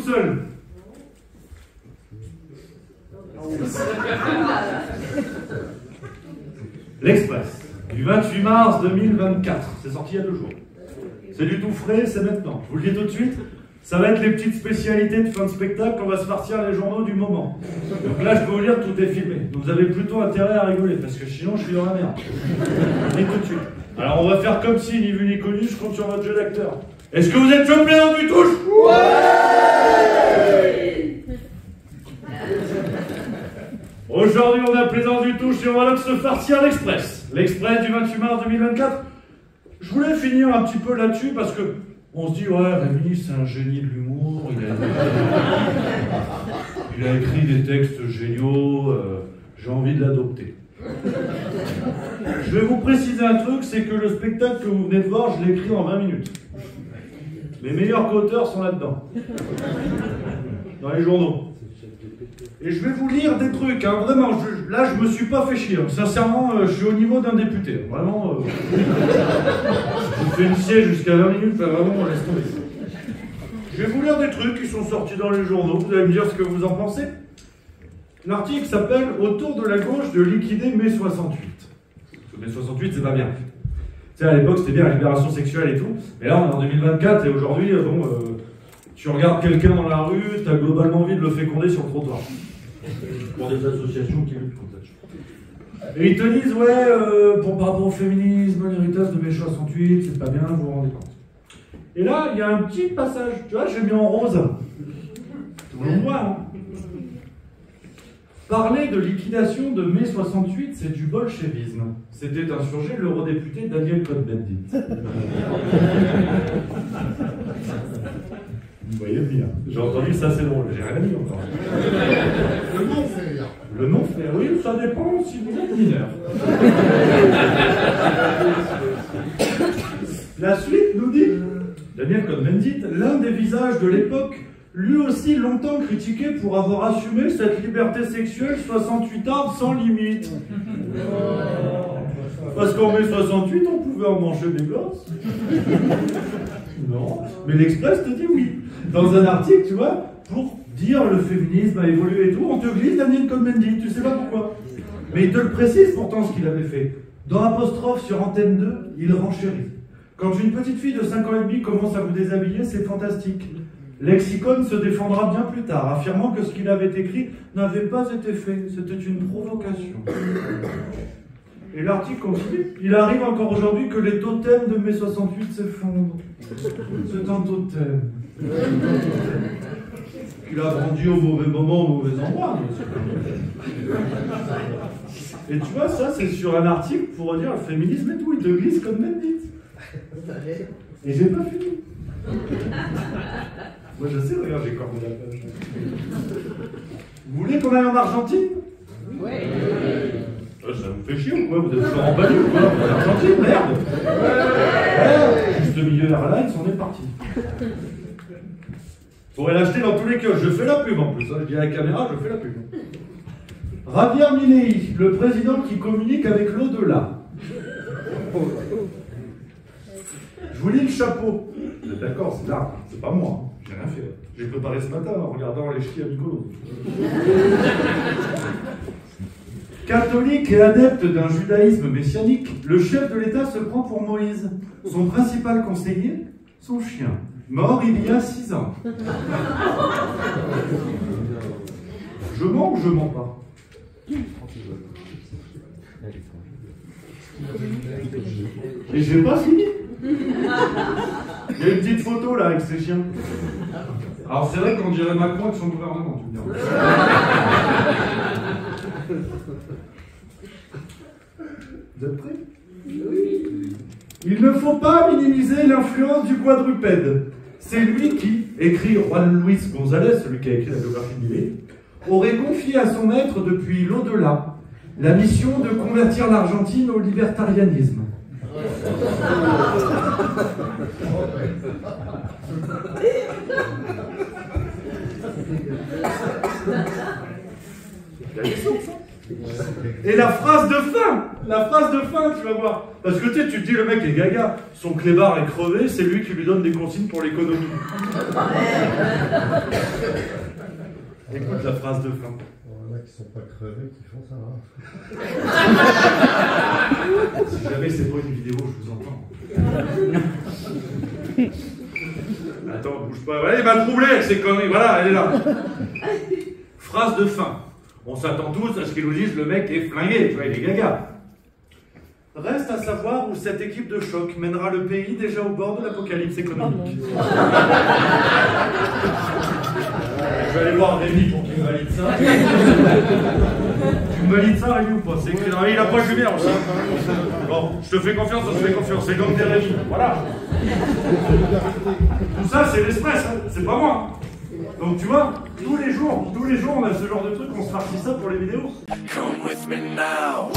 seul. L'Express, du 28 mars 2024. C'est sorti il y a 2 jours. C'est du tout frais, c'est maintenant. Je vous le dis tout de suite, ça va être les petites spécialités de fin de spectacle qu'on va se farcir les journaux du moment. Donc là, je peux vous dire, tout est filmé. Donc vous avez plutôt intérêt à rigoler, parce que sinon, je suis dans la merde. Je vous dis tout de suite. Alors on va faire comme si, ni vu ni connu, je compte sur votre jeu d'acteur. Est-ce que vous êtes chaud plaisant du touche? Ouais. Aujourd'hui, on a Plaisance du Touche et on va donc se farcir l'Express. L'Express du 28 mars 2024. Je voulais finir un petit peu là-dessus parce que on se dit, ouais, Rémi, c'est un génie de l'humour, il a écrit des textes géniaux, j'ai envie de l'adopter. Je vais vous préciser un truc, c'est que le spectacle que vous venez de voir, je l'ai écrit en 20 minutes. Les meilleurs co-auteurs sont là-dedans. Dans les journaux. Et je vais vous lire des trucs, hein. Vraiment, là je me suis pas fait chier. Sincèrement, je suis au niveau d'un député. Vraiment, je fais une siège jusqu'à 20 minutes, là, vraiment, laisse tomber. Je vais vous lire des trucs qui sont sortis dans les journaux, vous allez me dire ce que vous en pensez. L'article s'appelle « Autour de la gauche de liquider mai 68 ». Mai 68, c'est pas bien. Tu sais, à l'époque, c'était bien la libération sexuelle et tout. Mais là, on est en 2024 et aujourd'hui, tu regardes quelqu'un dans la rue, tu as globalement envie de le féconder sur le trottoir. Pour des associations qui luttent contre ça. Et ils te disent, ouais, par rapport au féminisme, l'héritage de mai 68, c'est pas bien, vous vous rendez compte. Et là, il y a un petit passage, tu vois, j'ai mis en rose. Tout le monde voit, hein. Parler de liquidation de mai 68, c'est du bolchevisme. C'était insurgé l'eurodéputé Daniel Cohn-Bendit. Vous voyez bien. J'ai entendu ça, c'est drôle. J'ai rien dit encore. Le nom fait rire. Le nom fait rire, oui, ça dépend si vous êtes mineur. La suite nous dit, Daniel Cohn-Bendit, l'un des visages de l'époque, lui aussi longtemps critiqué pour avoir assumé cette liberté sexuelle 68 arbres sans limite. Parce qu'en mai 68, on pouvait en manger des gosses. Non, mais l'Express te dit oui. Dans un article, tu vois, pour dire le féminisme a évolué et tout, on te glisse Daniel Cohn-Bendit, tu sais pas pourquoi. Mais il te le précise pourtant ce qu'il avait fait. Dans Apostrophe sur Antenne 2, il renchérit. Quand une petite fille de 5 ans et demi commence à vous déshabiller, c'est fantastique. L'ex-icône se défendra bien plus tard, affirmant que ce qu'il avait écrit n'avait pas été fait, c'était une provocation. Et l'article continue. Il arrive encore aujourd'hui que les totems de mai 68 s'effondrent. C'est un totem. Qu'il a grandi au mauvais moment, au mauvais endroit. Et tu vois, ça c'est sur un article pour dire le féminisme et tout, il te glisse comme Bendit. Et j'ai pas fini. Moi je sais, regarde, j'ai corné la page. Vous voulez qu'on aille en Argentine? Oui. Ça vous fait chier ou quoi? Vous êtes toujours emballé ou quoi? En Argentine, merde. Ouais. Juste milieu Airlines, on est parti. Faudrait l'acheter dans tous les kiosques. Je fais la pub en plus, hein. Je dis à la caméra, je fais la pub. Javier Milei, le président qui communique avec l'au-delà. Je vous lis le chapeau. Vous êtes d'accord, c'est là, c'est pas moi. Hein. J'ai rien fait. J'ai préparé ce matin en regardant les ch'tis à Nicolas. Catholique et adepte d'un judaïsme messianique, le chef de l'État se prend pour Moïse. Son principal conseiller, son chien, mort il y a 6 ans. Je mens ou je mens pas? Et j'ai pas fini. Il y a une petite photo là avec ses chiens. Alors c'est vrai qu'on dirait Macron avec son gouvernement, tu me dis. Vous êtes prêts? Oui. Il ne faut pas minimiser l'influence du quadrupède. C'est lui qui, écrit Juan Luis González, celui qui a écrit la biographie de Milei, aurait confié à son maître depuis l'au-delà la mission de convertir l'Argentine au libertarianisme. Il y a des sources, hein. Et la phrase de fin, tu vas voir. Parce que tu sais, tu te dis, le mec est gaga, son clébard est crevé, c'est lui qui lui donne des consignes pour l'économie. Écoute la phrase de fin. Il y en a qui sont pas crevés, qui font ça. Si jamais c'est pas une vidéo, je vous entends. Attends, bouge pas. Ouais, il m'a troublé avec ces conneries. Voilà, elle est là. Phrase de fin. On s'attend tous à ce qu'ils nous disent le mec est flingué, tu vois, il est gaga. Reste à savoir où cette équipe de choc mènera le pays déjà au bord de l'apocalypse économique. Je vais aller voir Rémi pour qu'il me valide ça. Tu me valides ça, Rémi, ou pas? C'est écrit dans il a pas lumière aussi. Bon, je te fais confiance, on se fait confiance. C'est comme des Rémi. Voilà. Tout ça, c'est l'Express, hein. C'est pas moi. Donc tu vois, tous les jours, on a ce genre de truc, on se farcit ça pour les vidéos. Come with me now.